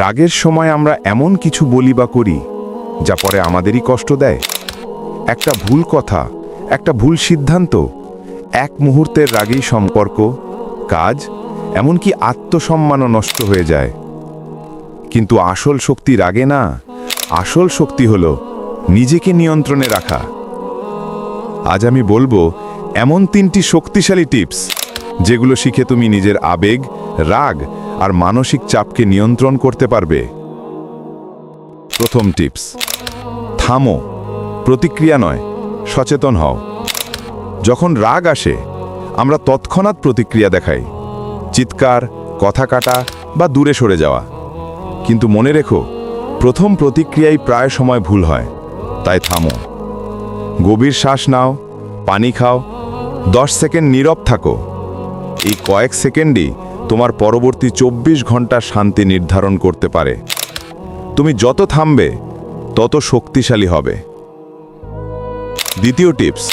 রাগের সময় আমরা এমন কিছু বলি বা করি যা পরে আমাদেরই কষ্ট দেয়। একটা ভুল কথা, একটা ভুল সিদ্ধান্ত, এক মুহূর্তের রাগেই সম্পর্ক, কাজ, এমনকি আত্মসম্মানও নষ্ট হয়ে যায়। কিন্তু আসল শক্তি রাগে না, আসল শক্তি হলো নিজেকে নিয়ন্ত্রণে রাখা। আজ আমি বলবো এমন 3টি শক্তিশালী টিপস যেগুলো শিখে তুমি নিজের আবেগ, রাগ আর মানসিক চাপকে নিয়ন্ত্রণ করতে পারবে। প্রথম টিপস, থামো, প্রতিক্রিয়া নয়, সচেতন হও। যখন রাগ আসে আমরা তৎক্ষণাৎ প্রতিক্রিয়া দেখাই, চিৎকার, কথা কাটা বা দূরে সরে যাওয়া। কিন্তু মনে রেখো, প্রথম প্রতিক্রিয়াই প্রায় সময় ভুল হয়। তাই থামো, গভীর শ্বাস নাও, পানি খাও, 10 সেকেন্ড নীরব থাকো। এই কয়েক সেকেন্ডই তোমার পরবর্তী 24 ঘন্টার শান্তি নির্ধারণ করতে পারে। তুমি যত থামবে তত শক্তিশালী হবে। দ্বিতীয় টিপস,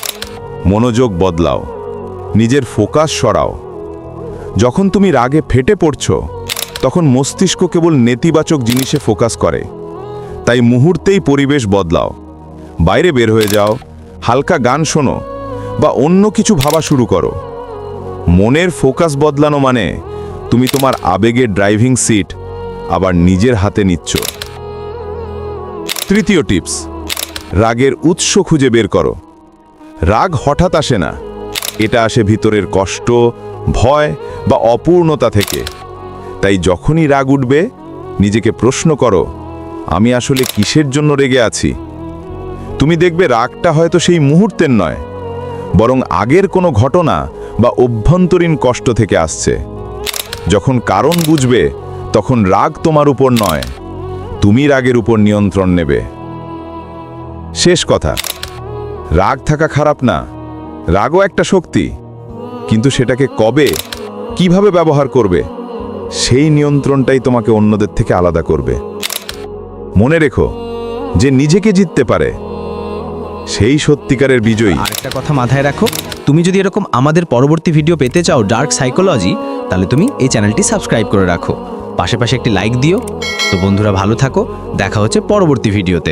মনোযোগ বদলাও, নিজের ফোকাস সরাও। যখন তুমি রাগে ফেটে পড়ছো তখন মস্তিষ্ক কেবল নেতিবাচক জিনিসে ফোকাস করে। তাই মুহূর্তেই পরিবেশ বদলাও, বাইরে বের হয়ে যাও, হালকা গান শোনো বা অন্য কিছু ভাবা শুরু করো। মনের ফোকাস বদলানো মানে তুমি তোমার আবেগের ড্রাইভিং সিট আবার নিজের হাতে নিচ্ছ। তৃতীয় টিপস, রাগের উৎস খুঁজে বের করো। রাগ হঠাৎ আসে না, এটা আসে ভিতরের কষ্ট, ভয় বা অপূর্ণতা থেকে। তাই যখনই রাগ উঠবে নিজেকে প্রশ্ন করো, আমি আসলে কিসের জন্য রেগে আছি? তুমি দেখবে রাগটা হয়তো সেই মুহূর্তের নয়, বরং আগের কোনো ঘটনা বা অভ্যন্তরীণ কষ্ট থেকে আসছে। যখন কারণ বুঝবে তখন রাগ তোমার উপর নয়, তুমি রাগের উপর নিয়ন্ত্রণ নেবে। শেষ কথা, রাগ থাকা খারাপ না, রাগও একটা শক্তি। কিন্তু সেটাকে কবে, কিভাবে ব্যবহার করবে, সেই নিয়ন্ত্রণটাই তোমাকে অন্যদের থেকে আলাদা করবে। মনে রেখো, যে নিজেকে জিততে পারে সেই সত্যিকারের বিজয়ী। আরেকটা কথা মাথায় রাখো, তুমি যদি এরকম আমাদের পরবর্তী ভিডিও পেতে চাও ডার্ক সাইকোলজি, তাহলে তুমি এই চ্যানেলটি সাবস্ক্রাইব করে রাখো, পাশে একটি লাইক দিও। তো বন্ধুরা, ভালো থাকো, দেখা হচ্ছে পরবর্তী ভিডিওতে।